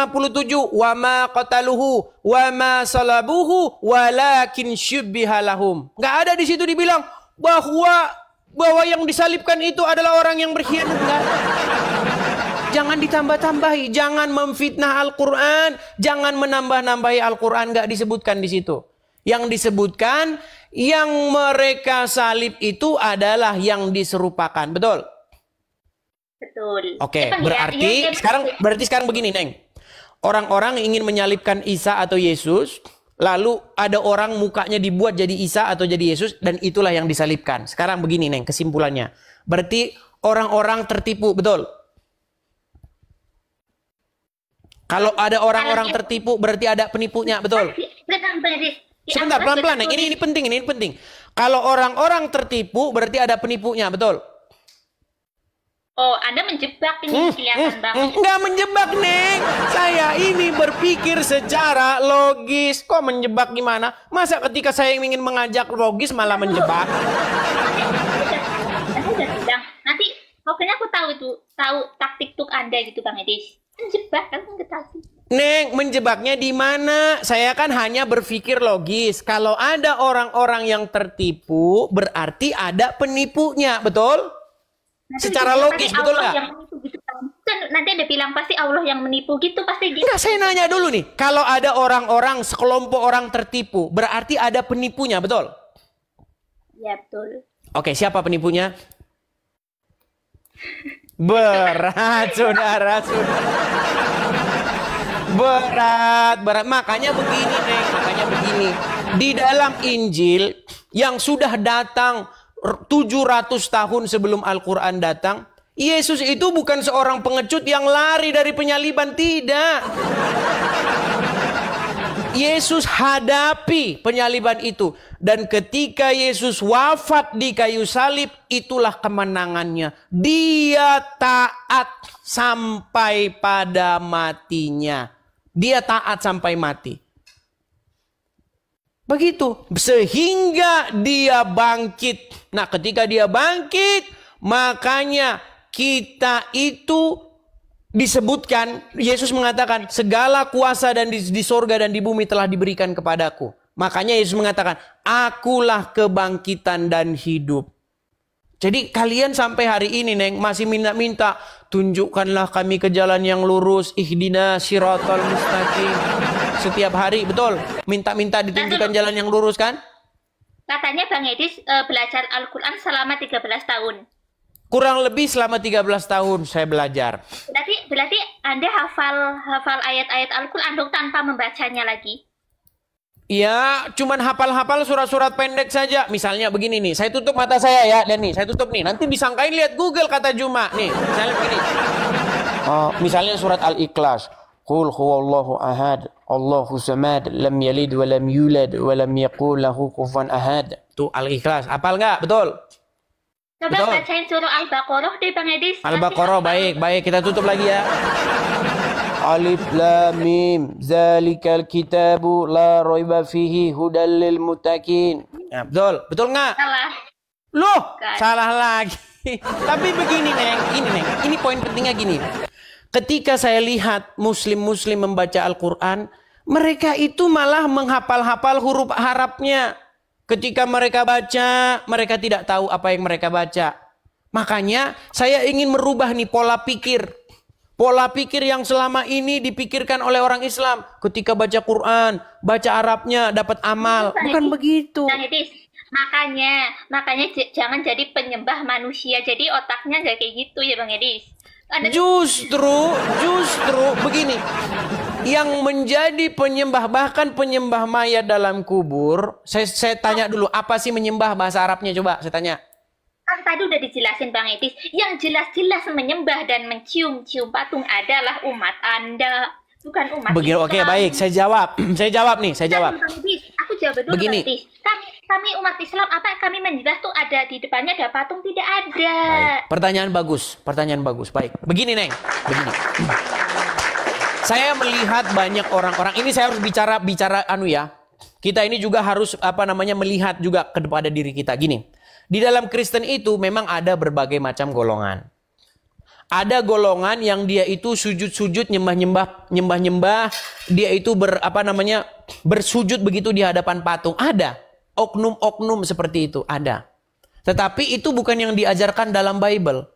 Wa ma qataluhu wa ma salabuhu walakin syubbiha lahum. Enggak ada di situ dibilang bahwa yang disalibkan itu adalah orang yang berkhianat. Enggak. Jangan ditambah-tambahi, jangan memfitnah Al-Quran, jangan menambah-nambahi Al-Quran, enggak disebutkan di situ. Yang disebutkan yang mereka salib itu adalah yang diserupakan, betul? Betul. Oke, berarti sekarang begini, Neng. Orang-orang ingin menyalibkan Isa atau Yesus, lalu ada orang mukanya dibuat jadi Isa atau jadi Yesus, dan itulah yang disalibkan. Sekarang begini, Neng, kesimpulannya. Berarti orang-orang tertipu, betul? Kalau ada orang-orang tertipu, berarti ada penipunya, betul? Sebentar, pelan-pelan, Neng. Ini penting. Kalau orang-orang tertipu, berarti ada penipunya, betul? Oh, Anda menjebak ini, kelihatan banget. Enggak menjebak, Neng. Saya ini berpikir secara logis. Kok menjebak gimana? Masa ketika saya ingin mengajak logis malah menjebak? Nanti pokoknya aku tahu taktik tuk Anda gitu, Bang Edis. Menjebak, kan nggak. Neng, menjebaknya di mana? Saya kan hanya berpikir logis. Kalau ada orang-orang yang tertipu, berarti ada penipunya, betul? Secara logis, betul nggak? Gitu, nanti Anda bilang pasti Allah yang menipu gitu, pasti gitu. Enggak, saya nanya dulu nih. Kalau ada orang-orang, sekelompok orang tertipu, berarti ada penipunya, betul? Ya, betul. Oke, siapa penipunya? Berat, saudara. Berat. Makanya begini. Di dalam Injil yang sudah datang 700 tahun sebelum Al-Quran datang, Yesus itu bukan seorang pengecut yang lari dari penyaliban, tidak. Yesus hadapi penyaliban itu. Dan ketika Yesus wafat di kayu salib, itulah kemenangannya. Dia taat sampai pada matinya. Dia taat sampai mati. Begitu. Sehingga dia bangkit. Nah, ketika dia bangkit, makanya kita itu disebutkan, Yesus mengatakan, segala kuasa dan di sorga dan di bumi telah diberikan kepadaku. Makanya Yesus mengatakan, akulah kebangkitan dan hidup. Jadi kalian sampai hari ini, Neng, masih minta-minta, tunjukkanlah kami ke jalan yang lurus, ihdina siratal mustaqim. Setiap hari, betul? Minta-minta ditunjukkan jalan yang lurus, kan? Katanya Bang Edis belajar Al-Quran selama 13 tahun. Kurang lebih selama 13 tahun saya belajar. Berarti Anda hafal ayat-ayat Al-Quran dong tanpa membacanya lagi? Ya, cuman hafal-hafal surat-surat pendek saja. Misalnya begini nih, saya tutup mata saya ya, dan nih, saya tutup nih. Nanti disangkain lihat Google kata Juma. Nih, misalnya begini. Misalnya surat Al-Ikhlas. Qul huwallahu ahad, Allahu samad, lam yalid wa lam yulad wa lam yakul lahu kufuwan ahad. Itu Al-Ikhlas. Hafal nggak? Betul? Coba Betul. bacain surah Al-Baqarah deh Bang Edis. Al-Baqarah, baik. Kita tutup lagi ya. Alif Lam Mim zalikal kitabu la raiba fihi hudal lil muttaqin. Ya, betul nggak? Salah. Loh, Bukan. salah lagi. Tapi begini Neng, ini poin pentingnya gini. Ketika saya lihat muslim-muslim membaca Al-Quran, mereka itu malah menghafal-hafal huruf Arabnya. Ketika mereka baca, mereka tidak tahu apa yang mereka baca. Makanya saya ingin merubah nih pola pikir. Pola pikir yang selama ini dipikirkan oleh orang Islam. Ketika baca Quran, baca Arabnya dapat amal. Bukan begitu. Bang Edis, makanya jangan jadi penyembah manusia. Jadi otaknya nggak kayak gitu ya Bang Edis. Justru begini. Yang menjadi penyembah, bahkan penyembah mayat dalam kubur. Saya tanya dulu, apa sih menyembah bahasa Arabnya? Coba saya tanya. Kan tadi udah dijelasin Bang Edis, yang jelas-jelas menyembah dan mencium-cium patung adalah umat Anda, bukan umat Begini, Islam. oke, baik, saya jawab. Saya jawab. Bang Edis, aku jawab dulu Begini. Bang Edis. Kami umat Islam, apa kami menyembah tuh ada di depannya ada patung? Tidak ada. Baik. Pertanyaan bagus. Baik. Begini, Neng. Begini. Saya melihat banyak orang-orang, ini saya harus bicara anu ya. Kita ini juga harus melihat juga kepada diri kita. Gini. Di dalam Kristen itu memang ada berbagai macam golongan. Ada golongan yang dia itu sujud-sujud, nyembah-nyembah, dia itu bersujud begitu di hadapan patung. Ada oknum-oknum seperti itu, ada. Tetapi itu bukan yang diajarkan dalam Bible.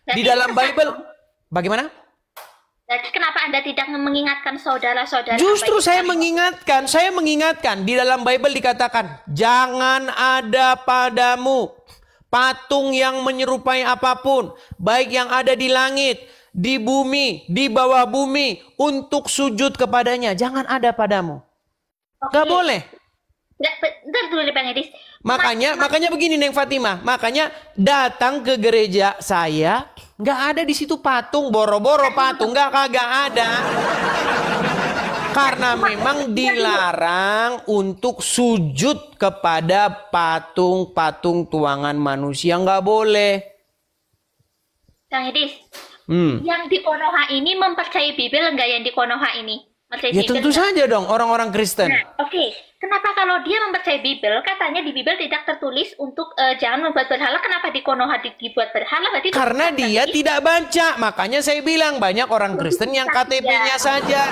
Di dalam Bible bagaimana? Jadi kenapa Anda tidak mengingatkan saudara-saudara? Justru saya mengingatkan di dalam Bible dikatakan, jangan ada padamu patung yang menyerupai apapun, baik yang ada di langit, di bumi, di bawah bumi, untuk sujud kepadanya. Jangan ada padamu. Gak boleh. Bentar dulu Bang Edis. Makanya begini Neng Fatimah, makanya datang ke gereja saya, nggak ada di situ patung, boro-boro patung, kagak ada. Karena memang dilarang untuk sujud kepada patung-patung tuangan manusia, nggak boleh. Bang Edis, yang di Konoha ini mempercayai Bible enggak yang di Konoha ini? Ya tentu saja dong orang-orang Kristen. Nah, oke. Kenapa kalau dia mempercayai Bible, katanya di Bible tidak tertulis untuk jangan membuat berhala, kenapa di Konoha dibuat berhala? Berarti karena dia tidak baca. Makanya saya bilang banyak orang Kristen yang KTP-nya saja.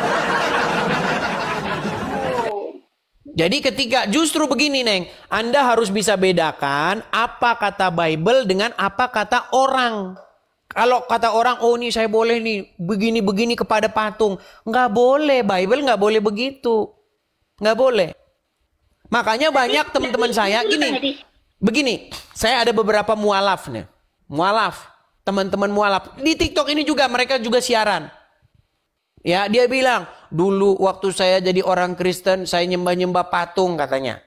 Jadi ketika justru begini Neng, Anda harus bisa bedakan apa kata Bible dengan apa kata orang. Kalau kata orang, oh ini saya boleh nih begini-begini kepada patung. Nggak boleh, Bible nggak boleh begitu. Nggak boleh. Makanya banyak teman-teman saya gini. Begini, saya ada beberapa mualaf nih. Mualaf, teman-teman mualaf. Di TikTok ini juga mereka juga siaran. Ya, dia bilang, dulu waktu saya jadi orang Kristen, saya nyembah-nyembah patung katanya.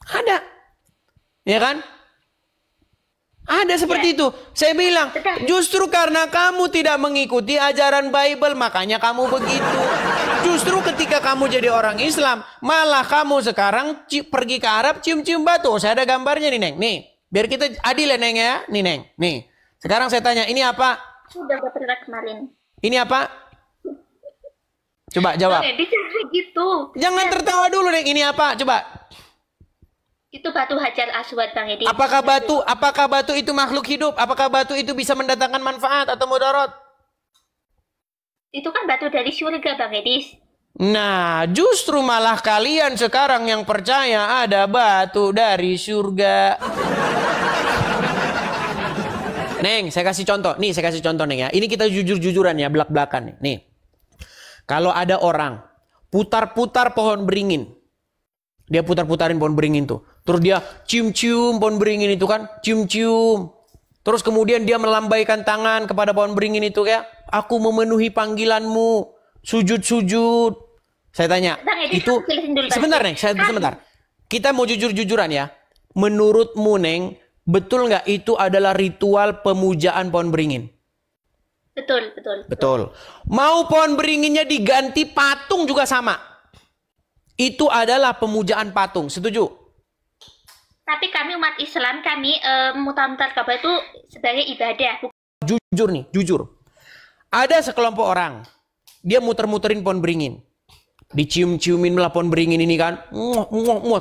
Ada. Ya kan? Ada seperti itu. Saya bilang, justru karena kamu tidak mengikuti ajaran Bible, makanya kamu begitu. Justru ketika kamu jadi orang Islam, malah kamu sekarang pergi ke Arab cium-cium batu. Saya ada gambarnya nih, Neng. Nih, biar kita adil ya, Neng ya. Nih, Neng. Nih. Sekarang saya tanya, ini apa? Sudah pernah kemarin. Ini apa? Coba jawab. Gitu. Jangan tertawa dulu, Neng. Ini apa? Coba. Itu batu Hajar Aswad Bang Edi. Apakah batu itu makhluk hidup? Apakah batu itu bisa mendatangkan manfaat atau mudarat? Itu kan batu dari surga Bang Edi. Nah, justru malah kalian sekarang yang percaya ada batu dari surga. Neng, saya kasih contoh. Nih, saya kasih contoh Neng ya. Ini kita jujur-jujuran ya, belak-belakan nih. Nih. Kalau ada orang putar-putar pohon beringin. Dia putar-putarin pohon beringin tuh. Terus dia cium-cium pohon beringin itu kan. Cium-cium. Terus kemudian dia melambaikan tangan kepada pohon beringin itu ya. Aku memenuhi panggilanmu. Sujud-sujud. Saya tanya. Itu sebentar Neng. Sebentar. Kita mau jujur-jujuran ya. Menurutmu Neng. Betul nggak itu adalah ritual pemujaan pohon beringin? Betul. Mau pohon beringinnya diganti patung juga sama. Itu adalah pemujaan patung. Setuju? Tapi kami umat Islam, kami mutar-mutar Ka'bah itu sebagai ibadah. Jujur nih, jujur. Ada sekelompok orang, dia muter-muterin pohon beringin. Dicium-ciumin lah pohon beringin ini kan.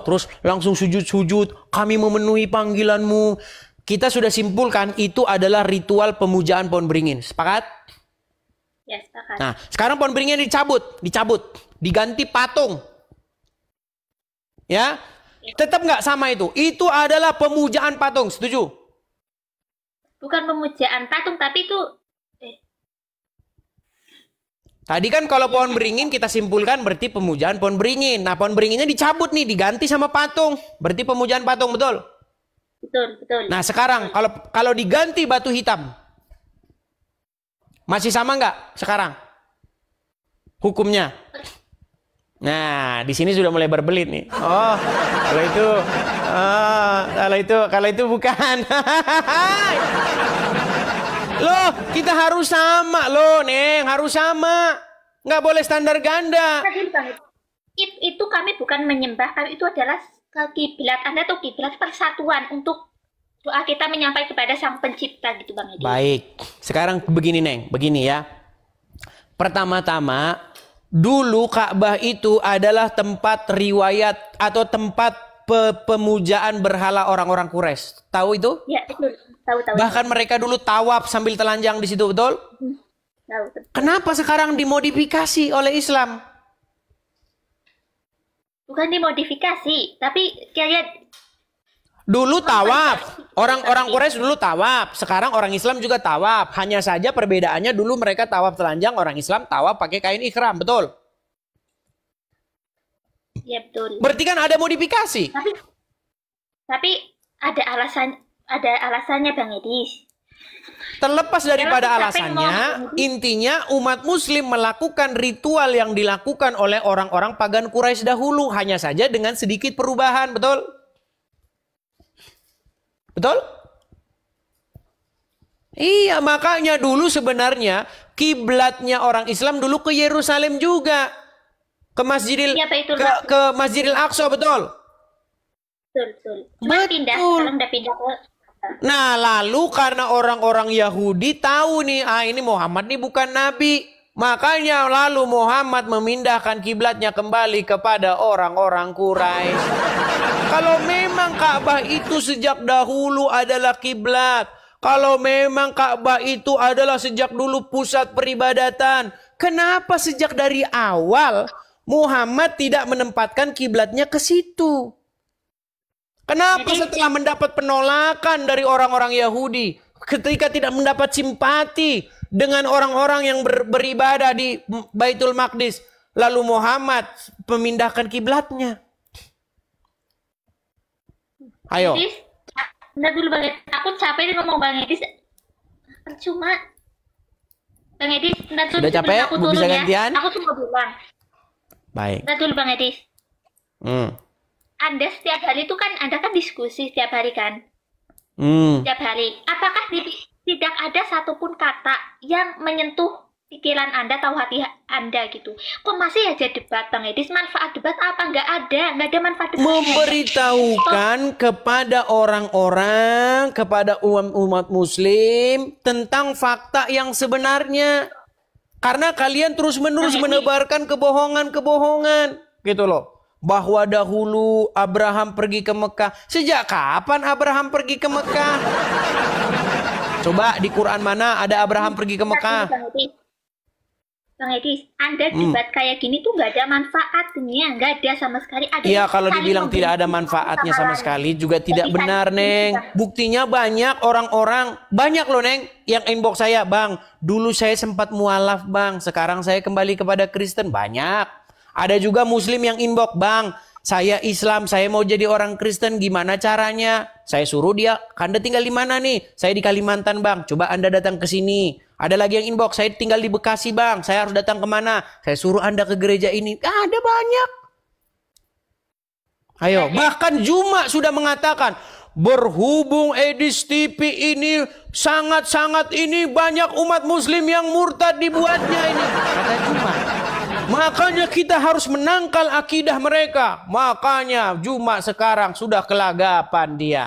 Terus langsung sujud-sujud. Kami memenuhi panggilanmu. Kita sudah simpulkan itu adalah ritual pemujaan pohon beringin. Sepakat? Ya, sepakat. Nah, sekarang pohon beringin dicabut. Diganti patung. Ya, tetap nggak sama itu. Itu adalah pemujaan patung. Setuju? Bukan pemujaan patung, tapi itu... Tadi kan kalau pohon beringin kita simpulkan berarti pemujaan pohon beringin. Nah, pohon beringinnya dicabut nih, diganti sama patung. Berarti pemujaan patung, betul? Betul. Nah, sekarang kalau diganti batu hitam. Masih sama nggak sekarang? Hukumnya? Nah, di sini sudah mulai berbelit nih. Oh, kalau itu bukan. Loh, kita harus sama loh, Neng, harus sama. Nggak boleh standar ganda. Itu kami bukan menyembah, kami itu adalah kiblat Anda atau kiblat persatuan untuk doa kita menyampaikan kepada Sang Pencipta gitu, Bang Edi. Baik, sekarang begini, Neng, begini ya. Pertama-tama, dulu Ka'bah itu adalah tempat riwayat atau tempat pemujaan berhala orang-orang Quraisy. Tahu itu? Ya, betul. Tahu. Bahkan mereka dulu tawaf sambil telanjang di situ, betul? Tahu. Kenapa sekarang dimodifikasi oleh Islam? Bukan dimodifikasi, tapi kayak dulu tawaf. Orang-orang Quraisy dulu tawaf. Sekarang orang Islam juga tawaf. Hanya saja perbedaannya dulu mereka tawaf telanjang, orang Islam tawaf pakai kain ihram, betul? Ya, betul. Berarti kan ada modifikasi. Tapi ada alasannya, Bang Edi. Terlepas daripada alasannya, intinya umat muslim melakukan ritual yang dilakukan oleh orang-orang pagan Quraisy dahulu, hanya saja dengan sedikit perubahan, betul? Betul? Iya, makanya dulu sebenarnya kiblatnya orang Islam dulu ke Yerusalem juga. Ke Masjidil Aqsa, betul? Betul. Cuma pindah, sekarang udah pindah ke... Nah, lalu karena orang-orang Yahudi tahu nih, ini Muhammad nih bukan nabi. Makanya lalu Muhammad memindahkan kiblatnya kembali kepada orang-orang Quraisy. Kalau memang Ka'bah itu sejak dahulu adalah kiblat, kalau memang Ka'bah itu adalah sejak dulu pusat peribadatan, kenapa sejak dari awal Muhammad tidak menempatkan kiblatnya ke situ? Kenapa setelah mendapat penolakan dari orang-orang Yahudi, ketika tidak mendapat simpati dengan orang-orang yang beribadah di Baitul Maqdis, lalu Muhammad memindahkan kiblatnya? Ayo. Bentar dulu, Bang Edis. Aku capek nih ngomong, Bang Edis. Percuma. Bang Edis, bentar dulu. Sudah capek? Aku Mau bisa gantian? Aku cuma bilang. Baik. Bentar dulu, Bang Edis. Anda setiap hari itu kan, Anda kan diskusi setiap hari kan? Setiap hari. Apakah tidak ada satupun kata yang menyentuh pikiran Anda atau hati Anda gitu? Kok masih aja debat, Bang Edis? Manfaat debat apa? Nggak ada manfaat debat. Memberitahukan kepada orang-orang, kepada umat muslim tentang fakta yang sebenarnya. Karena kalian terus-menerus menebarkan kebohongan-kebohongan. Gitu loh. Bahwa dahulu Abraham pergi ke Mekah. Sejak kapan Abraham pergi ke Mekah? Coba di Quran mana ada Abraham pergi ke Mekah? Bang Edis, Anda debat kayak gini tuh nggak ada manfaatnya, nggak ada sama sekali. Iya, kalau dibilang tidak ada manfaatnya sama sekali juga tidak benar, Neng. Buktinya banyak orang-orang, banyak loh, Neng, yang inbox saya, Bang, dulu saya sempat mualaf, Bang, sekarang saya kembali kepada Kristen. Banyak. Ada juga Muslim yang inbox, Bang, saya Islam, saya mau jadi orang Kristen, gimana caranya? Saya suruh dia, Anda tinggal di mana nih? Saya di Kalimantan, Bang, coba Anda datang ke sini. Ada lagi yang inbox, saya tinggal di Bekasi, Bang, saya harus datang kemana? Saya suruh Anda ke gereja ini. Ada banyak. Ayo, bahkan Juma sudah mengatakan, berhubung Edis TV ini sangat-sangat ini banyak umat muslim yang murtad dibuatnya ini. Kata Juma. Makanya kita harus menangkal akidah mereka. Makanya Jumat sekarang sudah kelagapan dia.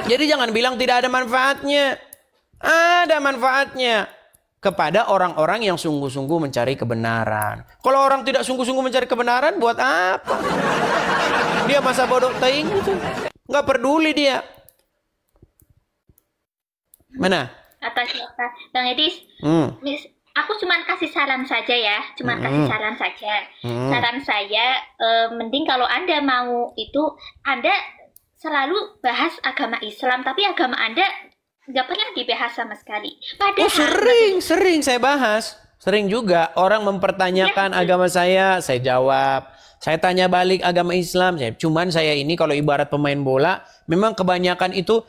Jadi jangan bilang tidak ada manfaatnya. Ada manfaatnya kepada orang-orang yang sungguh-sungguh mencari kebenaran. Kalau orang tidak sungguh-sungguh mencari kebenaran, buat apa? Dia masa bodoh teing itu. Nggak peduli dia. Mana? Atas siapa? Bang Edis, aku cuma kasih saran saja ya, kasih saran saja. Saran saya, mending kalau Anda mau itu, Anda selalu bahas agama Islam, tapi agama Anda nggak pernah dibahas sama sekali. Padahal sering saya bahas. Sering juga orang mempertanyakan agama saya jawab. Saya tanya balik agama Islam, cuman saya ini kalau ibarat pemain bola, memang kebanyakan itu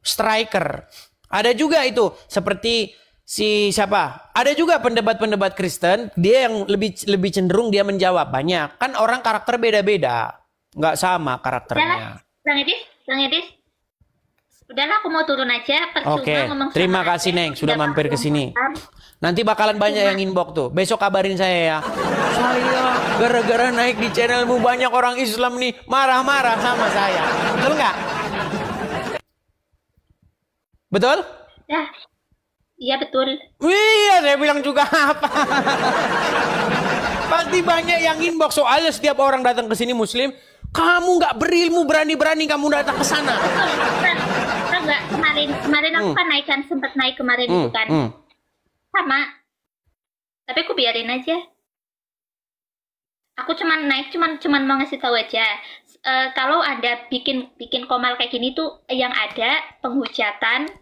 striker. Ada juga itu seperti si siapa? Ada juga pendebat-pendebat Kristen, dia yang lebih cenderung dia menjawab banyak. Kan orang karakter beda-beda, nggak sama karakternya. Bang Edis, udahlah aku mau turun aja. Oke, terima kasih Neng sudah mampir ke sini. Nanti bakalan banyak yang inbox tuh. Besok kabarin saya ya. Saya gara-gara naik di channelmu banyak orang Islam nih marah-marah sama saya. Betul nggak? Betul? Ya, iya betul. Iya, saya bilang juga apa? Pasti banyak yang inbox soalnya setiap orang datang ke sini Muslim, kamu nggak berilmu, berani-berani kamu datang ke sana. Enggak, kemarin aku kan sempat naik kemarin itu kan. Sama. Tapi aku biarin aja. Aku cuman mau ngasih tahu aja. Kalau Anda bikin komal kayak gini tuh yang ada penghujatan.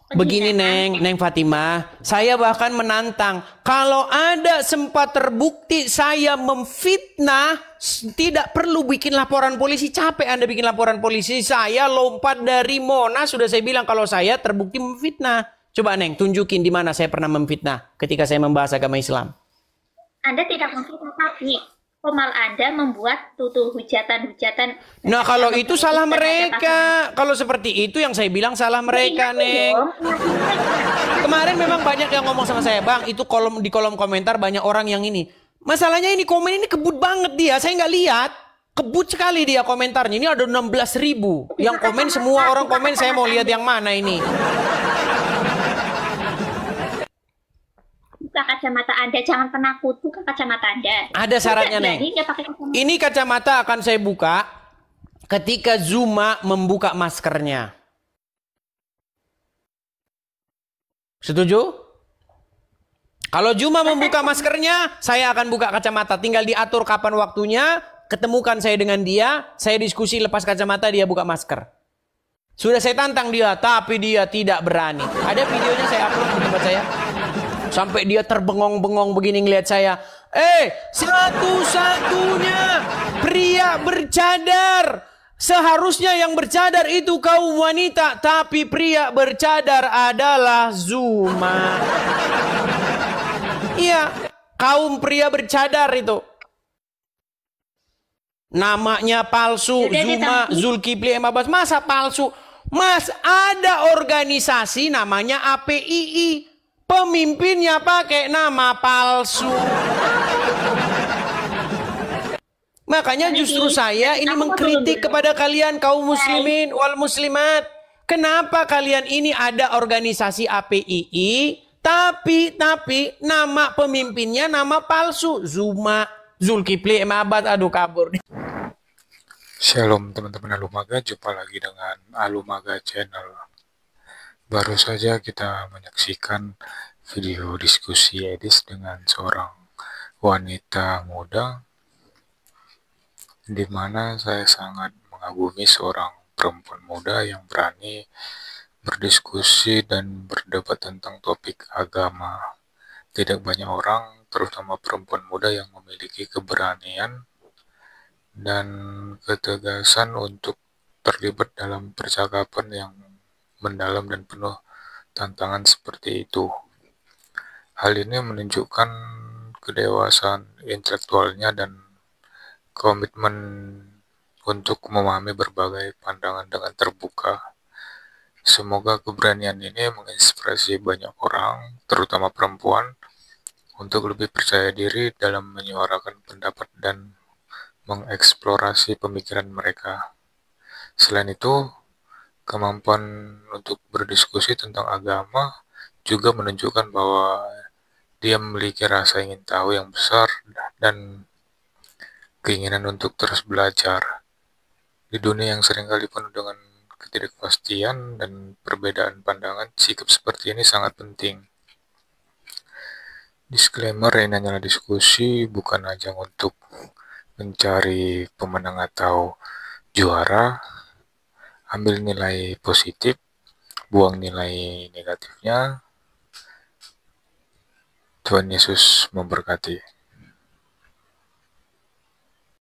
Begini Neng Fatimah, saya bahkan menantang kalau ada sempat terbukti saya memfitnah, tidak perlu bikin laporan polisi. Capek Anda bikin laporan polisi, saya lompat dari Monas sudah saya bilang kalau saya terbukti memfitnah. Coba Neng tunjukin di mana saya pernah memfitnah ketika saya membahas agama Islam. Anda tidak memfitnah, tapi komal Anda membuat hujatan-hujatan. Nah kalau itu salah mereka. Kalau seperti itu yang saya bilang salah mereka, Neng. Kemarin memang banyak yang ngomong sama saya, Bang, itu di kolom komentar banyak orang yang ini. Masalahnya ini komen ini kebut banget dia, saya nggak lihat. Kebut sekali dia komentarnya. Ini ada 16.000 yang komen, semua orang komen, saya mau lihat yang mana ini. Kacamata Anda, jangan penakut, buka kacamata Anda. Ada syaratnya, Neng. Ini kacamata akan saya buka ketika Zuma membuka maskernya. Setuju? Kalau Zuma membuka maskernya, saya akan buka kacamata. Tinggal diatur kapan waktunya, ketemukan saya dengan dia, saya diskusi lepas kacamata, dia buka masker. Sudah saya tantang dia, tapi dia tidak berani. Ada videonya saya upload di tempat saya. Sampai dia terbengong-bengong begini ngeliat saya. Satu-satunya pria bercadar. Seharusnya yang bercadar itu kaum wanita. Tapi pria bercadar adalah Zuma. Iya, kaum pria bercadar itu. Namanya palsu. Zuma, Zulkifli M. Abbas. Masa palsu? Mas, ada organisasi namanya APII. Pemimpinnya pakai nama palsu. Makanya justru saya ini mengkritik kepada kalian kaum muslimin wal muslimat. Kenapa kalian ini ada organisasi APII tapi nama pemimpinnya nama palsu, Zuma, Zulkifli M. Abbas. Aduh kabur. Shalom teman-teman Alumaga, jumpa lagi dengan Alumaga Channel. Baru saja kita menyaksikan video diskusi Edis dengan seorang wanita muda, di mana saya sangat mengagumi seorang perempuan muda yang berani berdiskusi dan berdebat tentang topik agama. Tidak banyak orang, terutama perempuan muda, yang memiliki keberanian dan ketegasan untuk terlibat dalam percakapan yang mendalam dan penuh tantangan seperti itu. Hal ini menunjukkan kedewasaan intelektualnya dan komitmen untuk memahami berbagai pandangan dengan terbuka. Semoga keberanian ini menginspirasi banyak orang, terutama perempuan, untuk lebih percaya diri dalam menyuarakan pendapat dan mengeksplorasi pemikiran mereka. Selain itu, kemampuan untuk berdiskusi tentang agama juga menunjukkan bahwa dia memiliki rasa ingin tahu yang besar dan keinginan untuk terus belajar. Di dunia yang seringkali penuh dengan ketidakpastian dan perbedaan pandangan, sikap seperti ini sangat penting. Disclaimer, ini hanyalah diskusi, bukan ajang untuk mencari pemenang atau juara. Ambil nilai positif, buang nilai negatifnya. Tuhan Yesus memberkati.